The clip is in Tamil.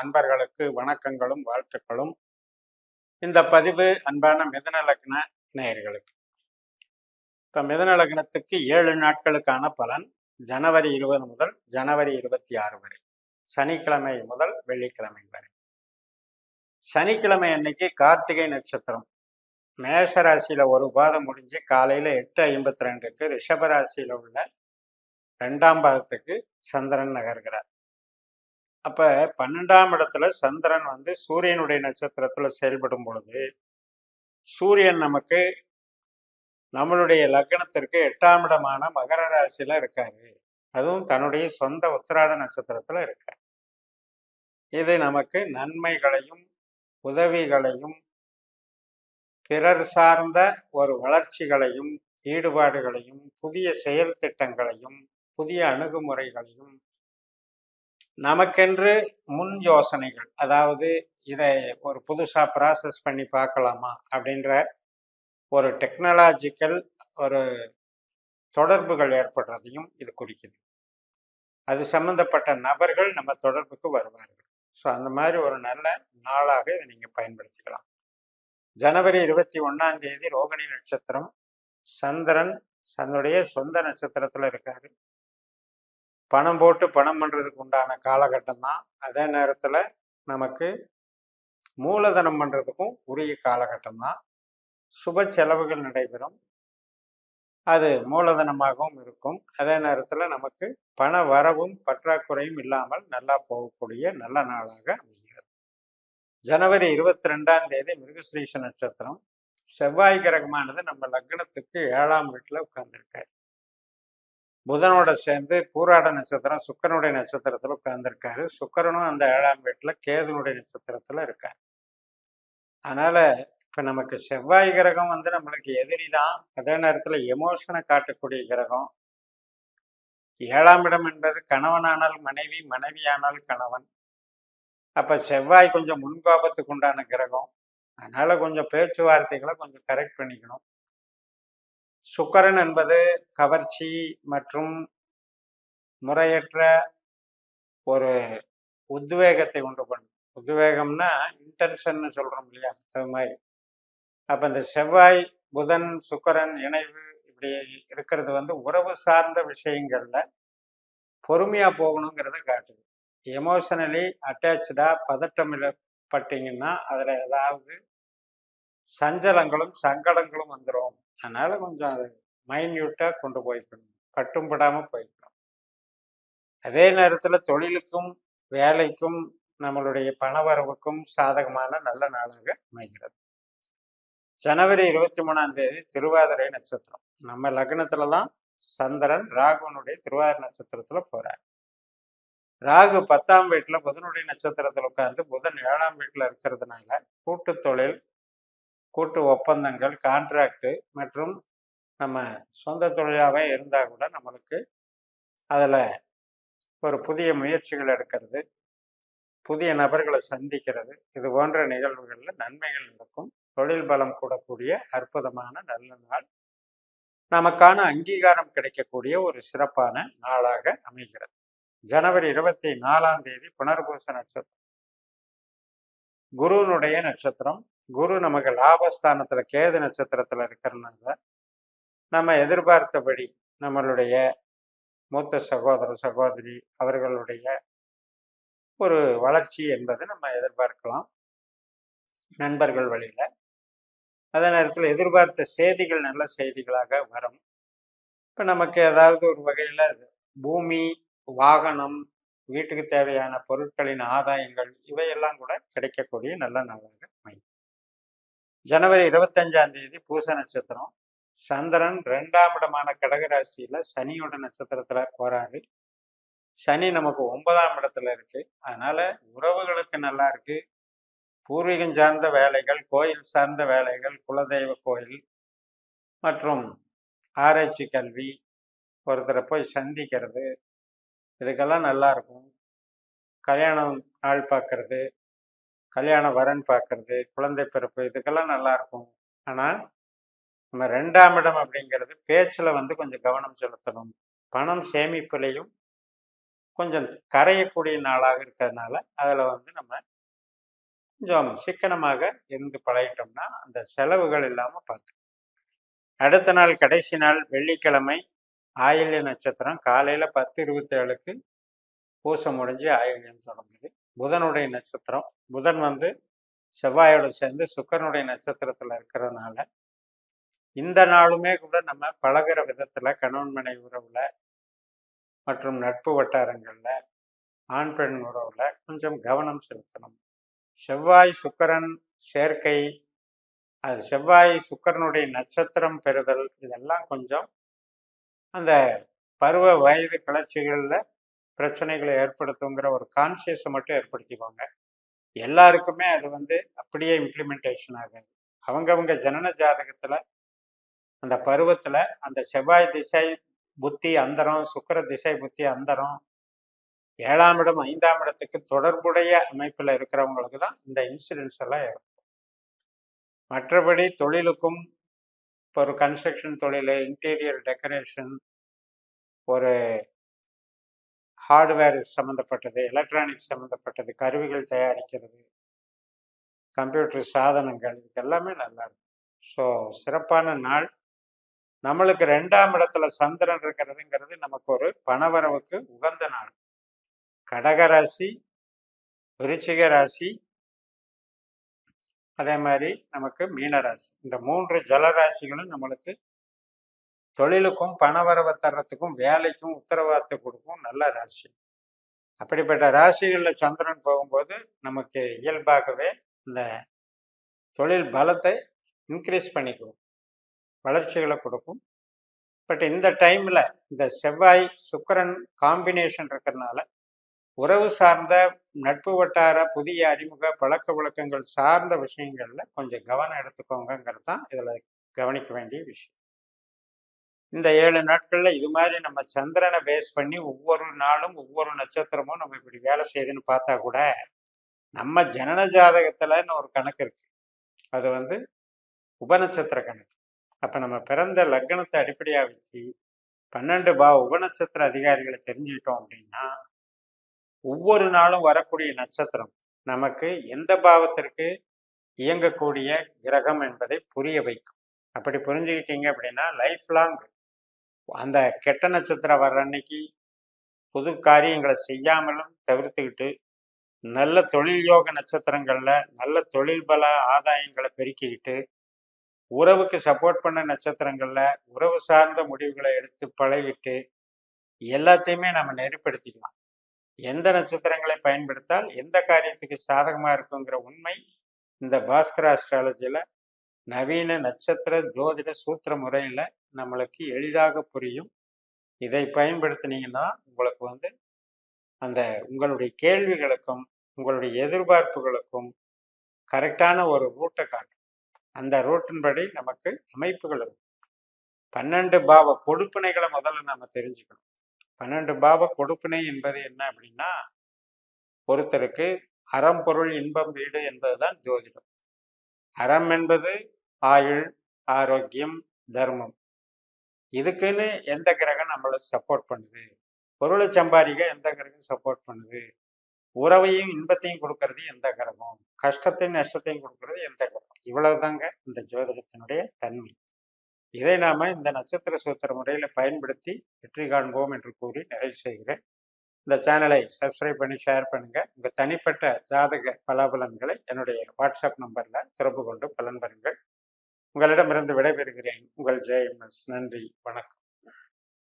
அன்பர்களுக்கு வணக்கங்களும் வாழ்த்துக்களும். இந்த பதிவு அன்பான மிதுன லக்ன நேயர்களுக்கு. இப்போ மிதுன லக்னத்துக்கு 7 நாட்களுக்கான பலன் ஜனவரி 20 முதல் ஜனவரி 26 வரை, சனிக்கிழமை முதல் வெள்ளிக்கிழமை வரை. சனிக்கிழமை அன்னைக்கு கார்த்திகை நட்சத்திரம் மேஷராசியில் ஒரு பாதம் முடிஞ்சு காலையில் 8:52க்கு ரிஷபராசியில் உள்ள 2ஆம் பாதத்துக்கு சந்திரன் நகர்கிறார். அப்போ 12ஆம் இடத்துல சந்திரன் சூரியனுடைய நட்சத்திரத்தில் செயல்படும் பொழுது சூரியன் நமக்கு நம்மளுடைய லக்னத்திற்கு 8ஆம் இடமான மகர ராசியில் இருக்காரு. அதுவும் தன்னுடைய சொந்த உத்திராட நட்சத்திரத்தில் இருக்கார். இது நமக்கு நன்மைகளையும் உதவிகளையும் பிறர் சார்ந்த ஒரு வளர்ச்சிகளையும் ஈடுபாடுகளையும் புதிய செயல் திட்டங்களையும் புதிய அணுகுமுறைகளையும் நமக்கென்று முன் யோசனைகள், அதாவது இதை ஒரு புதுசாக ப்ராசஸ் பண்ணி பார்க்கலாமா அப்படின்ற ஒரு டெக்னாலஜிக்கல் ஒரு தொடர்புகள் ஏற்படுறதையும் இது குறிக்குது. அது சம்பந்தப்பட்ட நபர்கள் நம்ம தொடர்புக்கு வருவார்கள். ஸோ அந்த மாதிரி ஒரு நல்ல நாளாக இதை நீங்கள் பயன்படுத்திக்கலாம். ஜனவரி 21ஆம் தேதி ரோகிணி நட்சத்திரம், சந்திரன் தன்னுடைய சொந்த நட்சத்திரத்தில் இருக்காரு. பணம் போட்டு பணம் பண்ணுறதுக்கு உண்டான காலகட்டம் தான். அதே நேரத்தில் நமக்கு மூலதனம் பண்ணுறதுக்கும் உரிய காலகட்டம் தான். சுப செலவுகள் நடைபெறும், அது மூலதனமாகவும் இருக்கும். அதே நேரத்தில் நமக்கு பண வரவும் பற்றாக்குறையும் இல்லாமல் நல்லா போகக்கூடிய நல்ல நாளாக அமைகிறது. ஜனவரி 22ஆம் தேதி மிருகஸ்ரீஷ நட்சத்திரம், செவ்வாய் கிரகமானது நம்ம லக்னத்துக்கு 7ஆம் வீட்டில் உட்கார்ந்துருக்காரு. புதனோட சேர்ந்து பூராட நட்சத்திரம் சுக்கரனுடைய நட்சத்திரத்தில் உட்கார்ந்துருக்காரு. சுக்கரனும் அந்த 7ஆம் வீட்டில் கேதுனுடைய நட்சத்திரத்தில் இருக்காரு. அதனால இப்போ நமக்கு செவ்வாய் கிரகம் நம்மளுக்கு எதிரி தான். அதே நேரத்தில் எமோஷனை காட்டக்கூடிய கிரகம். 7ஆம் இடம் என்பது கணவனானால் மனைவி, மனைவியானால் கணவன். அப்போ செவ்வாய் கொஞ்சம் முன்கோபத்துக்கு உண்டான கிரகம். அதனால கொஞ்சம் பேச்சுவார்த்தைகளை கொஞ்சம் கரெக்ட் பண்ணிக்கணும். சுக்கரன் என்பது கவர்ச்சி மற்றும் முறையற்ற ஒரு உத்வேகத்தை உண்டு பண்ணும். உத்வேகம்னா இன்டென்ஷன் சொல்றோம் இல்லையா, அது மாதிரி. அப்போ இந்த செவ்வாய் புதன் சுக்கரன் இணைவு இப்படி இருக்கிறது உறவு சார்ந்த விஷயங்கள்ல பொறுமையா போகணுங்கிறத காட்டுது. எமோஷனலி அட்டாச்சா பதட்டம் பட்டீங்கன்னா அதுல ஏதாவது சஞ்சலங்களும் சங்கடங்களும் வந்துடும். அதனால கொஞ்சம் அதை மைன்யூட்டா கொண்டு போய்க்கணும், பட்டும் படாம போய்க்கணும். அதே நேரத்தில் தொழிலுக்கும் வேலைக்கும் நம்மளுடைய பணவரவுக்கும் சாதகமான நல்ல நாளாக அமைகிறது. ஜனவரி 23ஆம் தேதி திருவாதிரை நட்சத்திரம், நம்ம லக்னத்துல தான் சந்திரன் ராகுனுடைய திருவாதிரை நட்சத்திரத்துல போறார். ராகு 10ஆம் வீட்டில் புதனுடைய நட்சத்திரத்தில் உட்கார்ந்து புதன் 7ஆம் வீட்டில் இருக்கிறதுனால கூட்டு தொழில், கூட்டு ஒப்பந்தங்கள், கான்ட்ராக்டு மற்றும் நம்ம சொந்த தொழிலாகவே இருந்தால் கூட நம்மளுக்கு அதில் ஒரு புதிய முயற்சிகள் எடுக்கிறது, புதிய நபர்களை சந்திக்கிறது, இது போன்ற நிகழ்வுகளில் நன்மைகள் நடக்கும். தொழில் பலம் கூடக்கூடிய அற்புதமான நல்ல நாள், நமக்கான அங்கீகாரம் கிடைக்கக்கூடிய ஒரு சிறப்பான நாளாக அமைகிறது. ஜனவரி 24ஆம் தேதி புனர்பூச நட்சத்திரம், குருனுடைய நட்சத்திரம். குரு நமக்கு லாபஸ்தானத்துல கேது நட்சத்திரத்துல இருக்கிறதுனால நம்ம எதிர்பார்த்தபடி நம்மளுடைய மூத்த சகோதர சகோதரி அவர்களுடைய ஒரு வளர்ச்சி என்பது நம்ம எதிர்பார்க்கலாம் நண்பர்கள் வழியில. அதே நேரத்தில் எதிர்பார்த்த செய்திகள் நல்ல செய்திகளாக வரும். இப்போ நமக்கு ஏதாவது ஒரு வகையில் பூமி, வாகனம், வீட்டுக்கு தேவையான பொருட்களின் ஆதாயங்கள் இவையெல்லாம் கூட கிடைக்கக்கூடிய நல்ல நாளாக அமையும். ஜனவரி 25ஆம் தேதி பூச நட்சத்திரம், சந்திரன் 2ஆம் இடமான கடகராசியில சனியோட நட்சத்திரத்துல போறாரு. சனி நமக்கு 9ஆம் இடத்துல இருக்கு. அதனால உறவுகளுக்கு நல்லா இருக்கு. பூர்வீகம் சார்ந்த வேலைகள், கோயில் சார்ந்த வேலைகள், குலதெய்வ கோயில் மற்றும் ஆராய்ச்சி கல்வி, ஒருத்தரை போய் சந்திக்கிறது, இதுக்கெல்லாம் நல்லா இருக்கும். கல்யாணம் நாள் பார்க்கறது, கல்யாண வரன் பார்க்கறது, குழந்தை பிறப்பு, இதுக்கெல்லாம் நல்லா இருக்கும். ஆனால் நம்ம 2ஆம் இடம் அப்படிங்கிறது பேச்சில் கொஞ்சம் கவனம் செலுத்தணும். பணம் சேமிப்புலையும் கொஞ்சம் கரையக்கூடிய நாளாக இருக்கிறதுனால அதில் நம்ம கொஞ்சம் சிக்கனமாக இருந்து பழகிட்டோம்னா அந்த செலவுகள் இல்லாமல் பார்த்து. அடுத்த நாள் கடைசி நாள் வெள்ளிக்கிழமை ஆயில்ய நட்சத்திரம் காலையில் 10:27க்கு பூசம் முடிஞ்சு ஆயில்யம் தொடங்குது. புதனுடைய நட்சத்திரம். புதன் செவ்வாயோட சேர்ந்து சுக்கிரனுடைய நட்சத்திரத்தில் இருக்கிறதுனால இந்த நாளுமே கூட நம்ம பழகுற விதத்தில் கணவன் மனைவி உறவில் மற்றும் நட்பு வட்டாரங்களில் ஆண் பெண் உறவில் கொஞ்சம் கவனம் செலுத்தணும். செவ்வாய் சுக்கிரன் சேர்க்கை, அது செவ்வாய் சுக்கிரனுடைய நட்சத்திரம் பெறுதல், இதெல்லாம் கொஞ்சம் அந்த பருவ வயது கிளர்ச்சிகளில் பிரச்சனைகளை ஏற்படுத்துங்கிற ஒரு கான்சியஸை மட்டும் ஏற்படுத்திக்கோங்க. எல்லாருக்குமே அது அப்படியே இம்ப்ளிமெண்டேஷன் ஆகாது. அவங்கவங்க ஜனன ஜாதகத்தில் அந்த பருவத்தில் அந்த செவ்வாய் திசை புத்தி அந்தரம், சுக்கிர திசை புத்தி அந்தரம், 7ஆம் இடம் 5ஆம் இடத்துக்கு தொடர்புடைய அமைப்பில் இருக்கிறவங்களுக்கு தான் இந்த இன்சிடென்ட்ஸ் எல்லாம் ஏற்படும். மற்றபடி தொழிலுக்கும் இப்போ ஒரு கன்ஸ்ட்ரக்ஷன் தொழில், இன்டீரியர் டெக்கரேஷன், ஒரு ஹார்ட்வேர் சம்மந்தப்பட்டது, எலக்ட்ரானிக்ஸ் சம்மந்தப்பட்டது, கருவிகள் தயாரிக்கிறது, கம்ப்யூட்டர் சாதனங்கள், இதுக்கு எல்லாமே நல்லா இருக்கும். ஸோ சிறப்பான நாள். நம்மளுக்கு 2ஆம் இடத்துல சந்திரன் இருக்கிறதுங்கிறது நமக்கு ஒரு பணவரவுக்கு உகந்த நாள். கடகராசி, விருச்சிக ராசி, அதே மாதிரி நமக்கு மீனராசி, இந்த 3 ஜலராசிகளும் நம்மளுக்கு தொழிலுக்கும் பணவரவை தர்றதுக்கும் வேலைக்கும் உத்தரவாதத்தை கொடுக்கும் நல்ல ராசி. அப்படிப்பட்ட ராசிகளில் சந்திரன் போகும்போது நமக்கு இயல்பாகவே இந்த தொழில் பலத்தை இன்க்ரீஸ் பண்ணி கொடுக்கும், வளர்ச்சிகளை கொடுக்கும். பட் இந்த டைமில் இந்த செவ்வாய் சுக்கிரன் காம்பினேஷன் இருக்கிறதுனால உறவு சார்ந்த நட்பு வட்டார புதிய அறிமுக பழக்க வழக்கங்கள் சார்ந்த விஷயங்கள்ல கொஞ்சம் கவனம் எடுத்துக்கோங்கிறது தான் இதில் கவனிக்க வேண்டிய விஷயம். இந்த 7 நாட்களில் இது மாதிரி நம்ம சந்திரனை பேஸ் பண்ணி ஒவ்வொரு நாளும் ஒவ்வொரு நட்சத்திரமும் நம்ம இப்படி வேலை செய்யுதுன்னு பார்த்தா கூட நம்ம ஜனன ஜாதகத்தில்னு ஒரு கணக்கு இருக்கு. அது உபநட்சத்திர கணக்கு. அப்போ நம்ம பிறந்த லக்னத்தை அடிப்படையாக வச்சு 12 உபநட்சத்திர அதிகாரிகளை தெரிஞ்சுக்கிட்டோம் அப்படின்னா ஒவ்வொரு நாளும் வரக்கூடிய நட்சத்திரம் நமக்கு எந்த பாவத்திற்கு இயங்கக்கூடிய கிரகம் என்பதை புரிய வைக்கும். அப்படி புரிஞ்சுக்கிட்டீங்க அப்படின்னா லைஃப் லாங் அந்த கெட்ட நட்சத்திரம் வர்ற அன்னைக்கு புது காரியங்களை செய்யாமலும் தவிர்த்துக்கிட்டு நல்ல தொழில் யோக நட்சத்திரங்கள்ல நல்ல தொழில் பல ஆதாயங்களை பெருக்கிக்கிட்டு உறவுக்கு சப்போர்ட் பண்ண நட்சத்திரங்கள்ல உறவு சார்ந்த முடிவுகளை எடுத்து பழகிட்டு எல்லாத்தையுமே நம்ம நெறிப்படுத்திக்கலாம். எந்த நட்சத்திரங்களை பயன்படுத்தால் எந்த காரியத்துக்கு சாதகமாக இருக்குங்கிற உண்மை இந்த பாஸ்கர அஸ்ட்ராலஜியில் நவீன நட்சத்திர ஜோதிட சூத்திர முறையில் நம்மளுக்கு எளிதாக புரியும். இதை பயன்படுத்தினீங்கன்னா உங்களுக்கு அந்த உங்களுடைய கேள்விகளுக்கும் உங்களுடைய எதிர்பார்ப்புகளுக்கும் கரெக்டான ஒரு ரூட்டை காட்டும். அந்த ரூட்டின்படி நமக்கு அமைப்புகள் இருக்கும். 12 பாவ கொடுப்பினைகளை முதல்ல நம்ம தெரிஞ்சுக்கணும். 12 பாவ கொடுப்பினை என்பது என்ன அப்படின்னா ஒருத்தருக்கு அறம் பொருள் இன்பம் வீடு என்பதுதான் ஜோதிடம். அறம் என்பது ஆயுள், ஆரோக்கியம், தர்மம். இதுக்குன்னு எந்த கிரகம் நம்மளை சப்போர்ட் பண்ணுது, பொருளை சம்பாதிக்க எந்த கிரகம் சப்போர்ட் பண்ணுது, உறவையும் இன்பத்தையும் கொடுக்கறது எந்த கிரகம், கஷ்டத்தையும் நஷ்டத்தையும் கொடுக்கறது எந்த கிரகம், இவ்வளவுதாங்க இந்த ஜோதிடத்தினுடைய தன்மை. இதை நாம இந்த நட்சத்திர சூத்திர முறையில பயன்படுத்தி வெற்றி காண்போம் என்று கூறி நிறைவு செய்கிறேன். இந்த சேனலை சப்ஸ்கிரைப் பண்ணி ஷேர் பண்ணுங்க. உங்க தனிப்பட்ட ஜாதக பலாபலன்களை என்னுடைய வாட்ஸ்அப் நம்பர்ல தொடர்பு கொண்டு பலன் பெறுங்கள். உங்களிடமிருந்து விடைபெறுகிறேன். உங்கள் ஜெயம்எஸ். நன்றி, வணக்கம்.